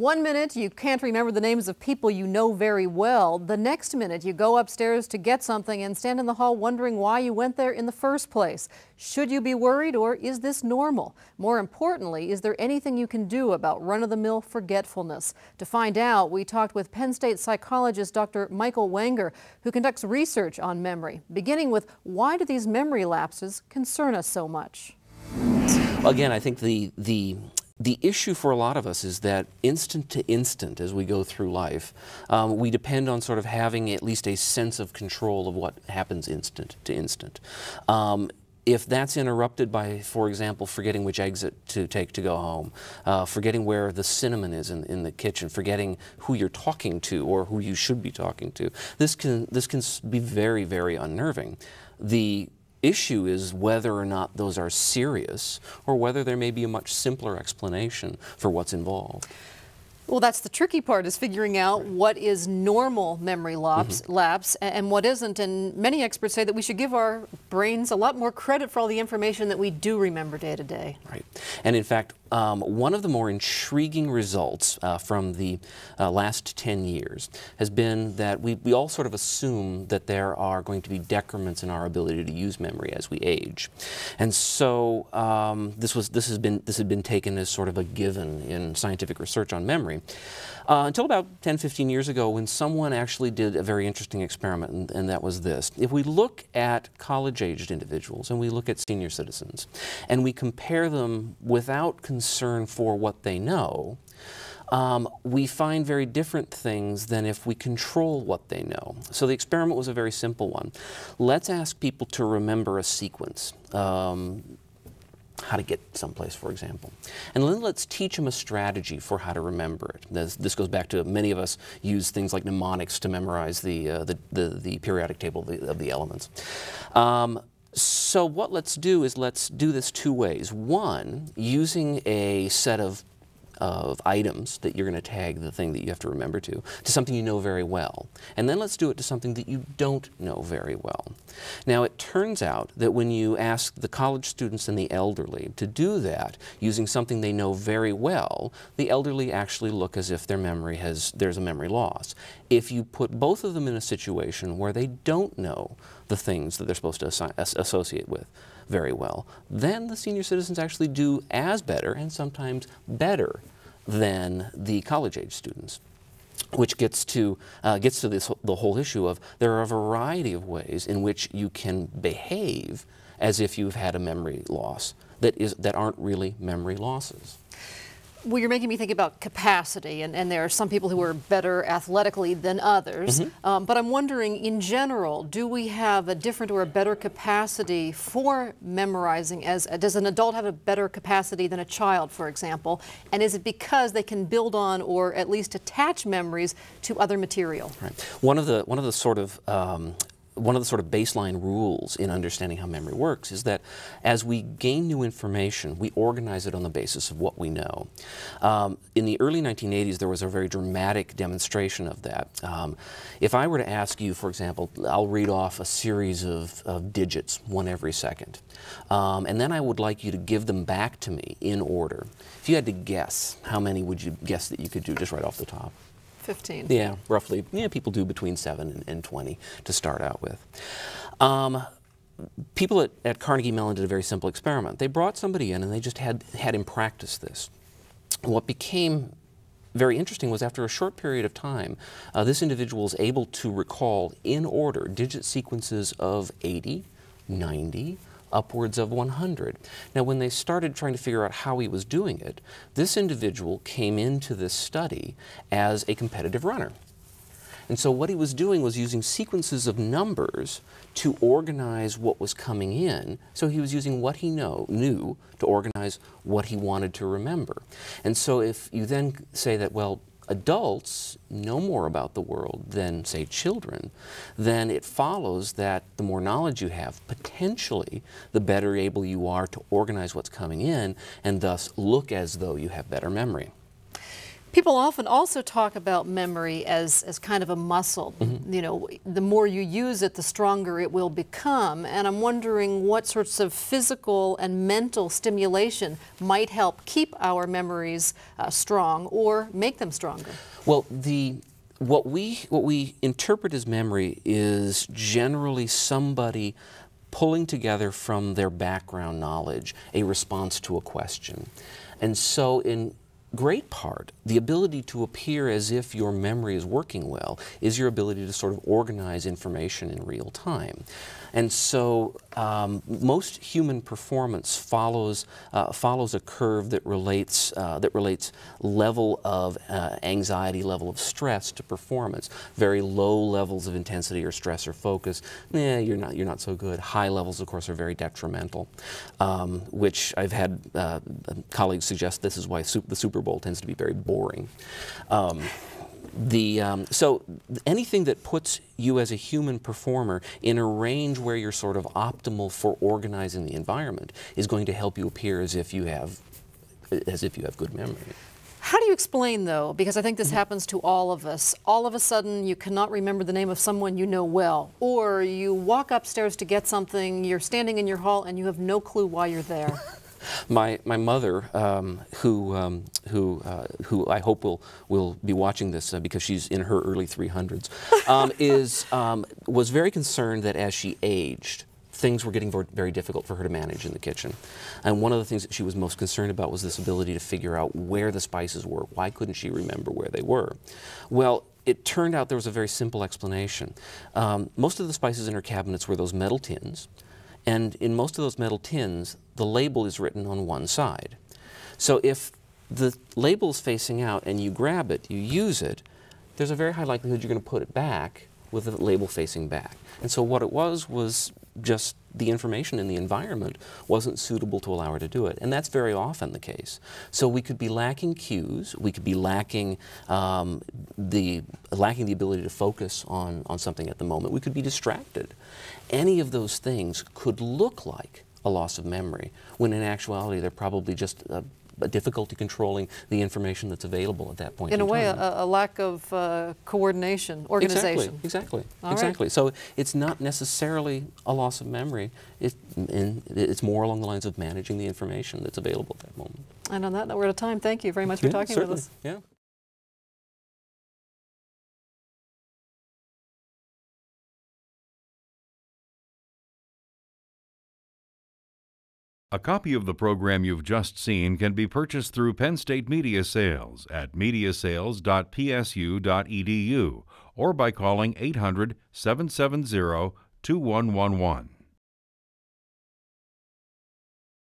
One minute you can't remember the names of people you know very well. The next minute you go upstairs to get something and stand in the hall wondering why you went there in the first place. Should you be worried, or is this normal? More importantly, is there anything you can do about run-of-the-mill forgetfulness? To find out, we talked with Penn State psychologist Dr. Michael Wenger, who conducts research on memory, beginning with why do these memory lapses concern us so much? Again, I think the issue for a lot of us is that instant to instant, as we go through life, we depend on sort of having at least a sense of control of what happens instant to instant. If that's interrupted by, for example, forgetting which exit to take to go home, forgetting where the cinnamon is in the kitchen, forgetting who you're talking to or who you should be talking to, this can be very, very unnerving. The issue is whether or not those are serious, or whether there may be a much simpler explanation for what's involved. Well, that's the tricky part, is figuring out what is normal memory lapse and what isn't. And many experts say that we should give our brains a lot more credit for all the information that we do remember day to day. Right. And in fact, one of the more intriguing results from the last 10 years has been that we all sort of assume that there are going to be decrements in our ability to use memory as we age. And so this has been taken as sort of a given in scientific research on memory. Until about 10-15 years ago, when someone actually did a very interesting experiment, and that was this. If we look at college-aged individuals and we look at senior citizens and we compare them without concern for what they know, we find very different things than if we control what they know. So the experiment was a very simple one. Let's ask people to remember a sequence. How to get someplace, for example. And then let's teach them a strategy for how to remember it. This goes back to many of us use things like mnemonics to memorize the periodic table of the elements. So what let's do is let's do this two ways. One, using a set of items that you're going to tag the thing that you have to remember to something you know very well. And then let's do it to something that you don't know very well. Now, it turns out that when you ask the college students and the elderly to do that using something they know very well, the elderly actually look as if there's a memory loss. If you put both of them in a situation where they don't know the things that they're supposed to associate with very well, then the senior citizens actually do as better and sometimes better than the college-age students, which gets to the whole issue of there are a variety of ways in which you can behave as if you've had a memory loss that aren't really memory losses. Well, you're making me think about capacity, and there are some people who are better athletically than others. But I'm wondering, in general, do we have a different or a better capacity for memorizing? Does an adult have a better capacity than a child, for example? And is it because they can build on or at least attach memories to other material? Right. One of the sort of baseline rules in understanding how memory works is that as we gain new information, we organize it on the basis of what we know. In the early 1980s, there was a very dramatic demonstration of that. If I were to ask you, for example, I'll read off a series of digits, one every second, and then I would like you to give them back to me in order. If you had to guess, how many would you guess that you could do just right off the top? 15. Yeah, roughly. Yeah, people do between 7 and 20 to start out with. People at Carnegie Mellon did a very simple experiment. They brought somebody in and they just had him practice this. What became very interesting was after a short period of time, this individual was able to recall in order digit sequences of 80, 90, upwards of 100. Now, when they started trying to figure out how he was doing it, this individual came into this study as a competitive runner. And so what he was doing was using sequences of numbers to organize what was coming in. So he was using what he knew to organize what he wanted to remember. And so if you then say that, well, adults know more about the world than, say, children, then it follows that the more knowledge you have, potentially, the better able you are to organize what's coming in and thus look as though you have better memory. People often also talk about memory as kind of a muscle. You know, the more you use it, the stronger it will become. And I'm wondering what sorts of physical and mental stimulation might help keep our memories strong or make them stronger. Well, what we interpret as memory is generally somebody pulling together from their background knowledge a response to a question. And so in great part, the ability to appear as if your memory is working well is your ability to sort of organize information in real time. And so most human performance follows a curve that relates level of anxiety, level of stress to performance. Very low levels of intensity or stress or focus, you're not so good. High levels, of course, are very detrimental, which I've had colleagues suggest this is why the Super Bowl tends to be very boring. So anything that puts you as a human performer in a range where you're sort of optimal for organizing the environment is going to help you appear as if you have good memory. How do you explain, though, because I think this happens to all of us, all of a sudden you cannot remember the name of someone you know well, or you walk upstairs to get something, you're standing in your hall and you have no clue why you're there? My mother, who I hope will be watching this because she's in her early 300s, was very concerned that as she aged, things were getting very difficult for her to manage in the kitchen. And one of the things that she was most concerned about was this ability to figure out where the spices were. Why couldn't she remember where they were? Well, it turned out there was a very simple explanation. Most of the spices in her cabinets were those metal tins. And in most of those metal tins, the label is written on one side. So if the label is facing out and you grab it, you use it, there's a very high likelihood you're going to put it back with the label facing back. And so what it was just the information in the environment wasn't suitable to allow her to do it. And that's very often the case. So we could be lacking cues, we could be lacking the ability to focus on something at the moment. We could be distracted. Any of those things could look like a loss of memory, when in actuality they're probably just a difficulty controlling the information that's available at that point in time. In a way, a lack of coordination, organization. Exactly. Right. So it's not necessarily a loss of memory. It's more along the lines of managing the information that's available at that moment. And on that note, we're out of time. Thank you very much for talking with us. Yeah. A copy of the program you've just seen can be purchased through Penn State Media Sales at mediasales.psu.edu or by calling 800-770-2111.